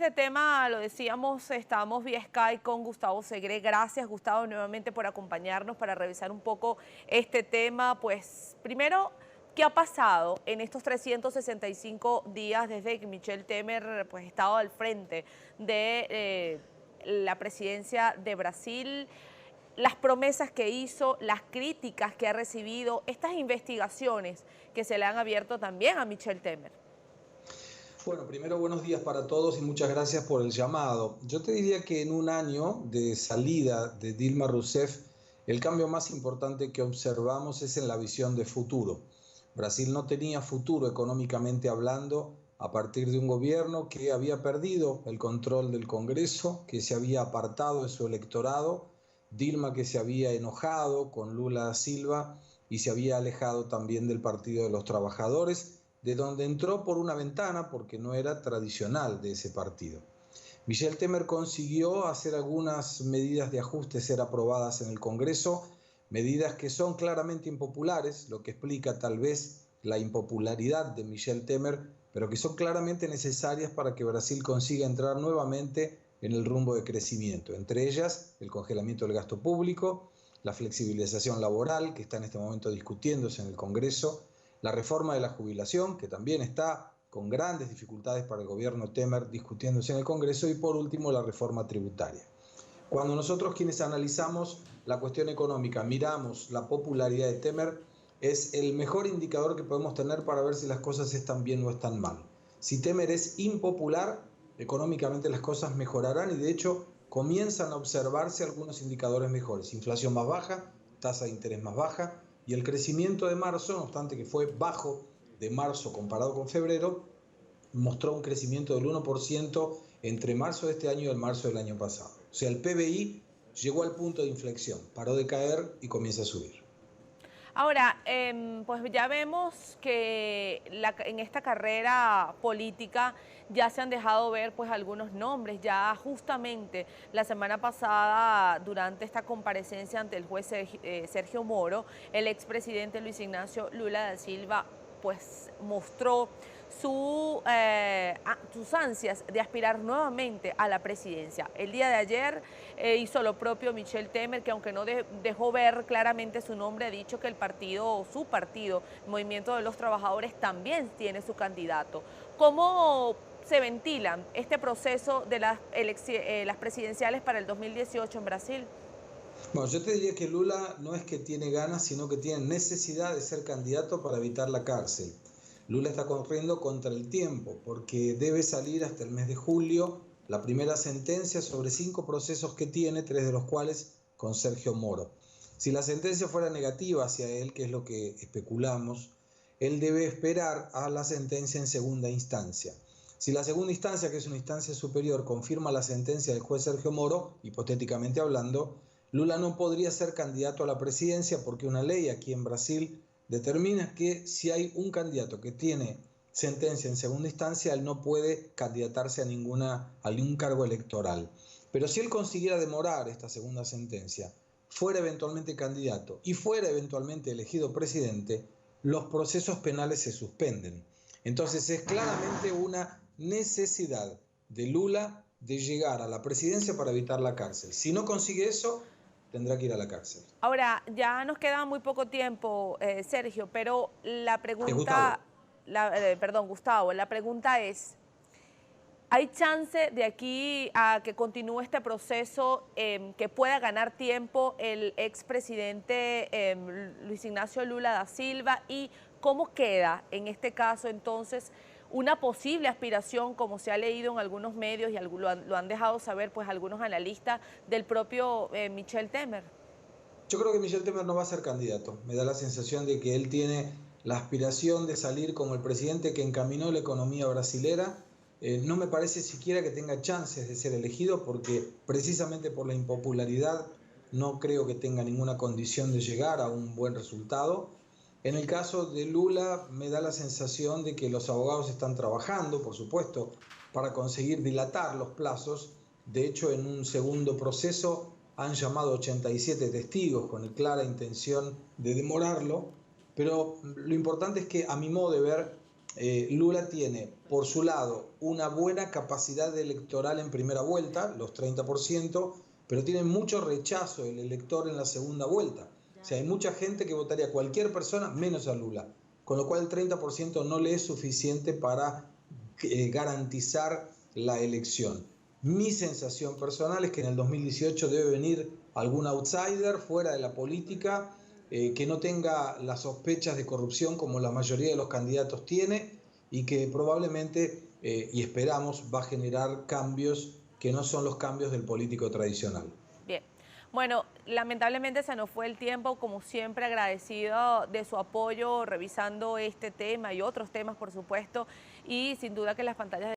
este tema, lo decíamos, estamos vía Skype con Gustavo Segre. Gracias, Gustavo, nuevamente por acompañarnos para revisar un poco este tema. Pues, primero, ¿qué ha pasado en estos 365 días desde que Michel Temer pues, ha estado al frente de la presidencia de Brasil? Las promesas que hizo, las críticas que ha recibido, estas investigaciones que se le han abierto también a Michel Temer. Bueno, primero buenos días para todos y muchas gracias por el llamado. Yo te diría que en un año de salida de Dilma Rousseff, el cambio más importante que observamos es en la visión de futuro. Brasil no tenía futuro económicamente hablando a partir de un gobierno que había perdido el control del Congreso, que se había apartado de su electorado, Dilma que se había enojado con Lula da Silva y se había alejado también del Partido de los Trabajadores, de donde entró por una ventana porque no era tradicional de ese partido. Michel Temer consiguió hacer algunas medidas de ajuste ser aprobadas en el Congreso, medidas que son claramente impopulares, lo que explica tal vez la impopularidad de Michel Temer, pero que son claramente necesarias para que Brasil consiga entrar nuevamente en el rumbo de crecimiento. Entre ellas, el congelamiento del gasto público, la flexibilización laboral, que está en este momento discutiéndose en el Congreso, la reforma de la jubilación, que también está con grandes dificultades para el gobierno Temer discutiéndose en el Congreso, y por último la reforma tributaria. Cuando nosotros quienes analizamos la cuestión económica miramos la popularidad de Temer, es el mejor indicador que podemos tener para ver si las cosas están bien o están mal. Si Temer es impopular, económicamente las cosas mejorarán y de hecho comienzan a observarse algunos indicadores mejores. Inflación más baja, tasa de interés más baja, y el crecimiento de marzo, no obstante que fue bajo de marzo comparado con febrero, mostró un crecimiento del 1% entre marzo de este año y el marzo del año pasado. O sea, el PBI llegó al punto de inflexión, paró de caer y comienza a subir. Ahora, pues ya vemos que en esta carrera política ya se han dejado ver pues algunos nombres. Ya justamente la semana pasada, durante esta comparecencia ante el juez Sergio Moro, el expresidente Luis Ignacio Lula da Silva pues mostró sus ansias de aspirar nuevamente a la presidencia. El día de ayer hizo lo propio Michel Temer, que aunque no dejó ver claramente su nombre, ha dicho que su partido, Movimiento de los Trabajadores, también tiene su candidato. ¿Cómo se ventilan este proceso de las presidenciales para el 2018 en Brasil? Bueno, yo te diría que Lula no es que tiene ganas, sino que tiene necesidad de ser candidato para evitar la cárcel. Lula está corriendo contra el tiempo porque debe salir hasta el mes de julio la primera sentencia sobre 5 procesos que tiene, 3 de los cuales con Sergio Moro. Si la sentencia fuera negativa hacia él, que es lo que especulamos, él debe esperar a la sentencia en segunda instancia. Si la segunda instancia, que es una instancia superior, confirma la sentencia del juez Sergio Moro, hipotéticamente hablando, Lula no podría ser candidato a la presidencia porque una ley aquí en Brasil determina que si hay un candidato que tiene sentencia en segunda instancia, él no puede candidatarse a ningún cargo electoral. Pero si él consiguiera demorar esta segunda sentencia, fuera eventualmente candidato y fuera eventualmente elegido presidente, los procesos penales se suspenden. Entonces es claramente una necesidad de Lula de llegar a la presidencia para evitar la cárcel. Si no consigue eso, tendrá que ir a la cárcel. Ahora, ya nos queda muy poco tiempo, Sergio, pero la Gustavo. pregunta, Gustavo, la pregunta es, ¿hay chance de aquí a que continúe este proceso, que pueda ganar tiempo el expresidente Luis Ignacio Lula da Silva? ¿Y cómo queda en este caso entonces una posible aspiración, como se ha leído en algunos medios y lo han dejado saber pues algunos analistas, del propio Michel Temer? Yo creo que Michel Temer no va a ser candidato. Me da la sensación de que él tiene la aspiración de salir como el presidente que encaminó la economía brasilera. No me parece siquiera que tenga chances de ser elegido porque precisamente por la impopularidad no creo que tenga ninguna condición de llegar a un buen resultado. En el caso de Lula me da la sensación de que los abogados están trabajando, por supuesto, para conseguir dilatar los plazos. De hecho, en un segundo proceso han llamado 87 testigos con clara intención de demorarlo, pero lo importante es que, a mi modo de ver, Lula tiene, por su lado, una buena capacidad electoral en primera vuelta, los 30%, pero tiene mucho rechazo el elector en la segunda vuelta. O sea, hay mucha gente que votaría a cualquier persona menos a Lula, con lo cual el 30% no le es suficiente para garantizar la elección. Mi sensación personal es que en el 2018 debe venir algún outsider fuera de la política, que no tenga las sospechas de corrupción como la mayoría de los candidatos tiene y que probablemente, y esperamos, va a generar cambios que no son los cambios del político tradicional. Bien. Bueno, lamentablemente se nos fue el tiempo, como siempre agradecido de su apoyo revisando este tema y otros temas, por supuesto, y sin duda que las pantallas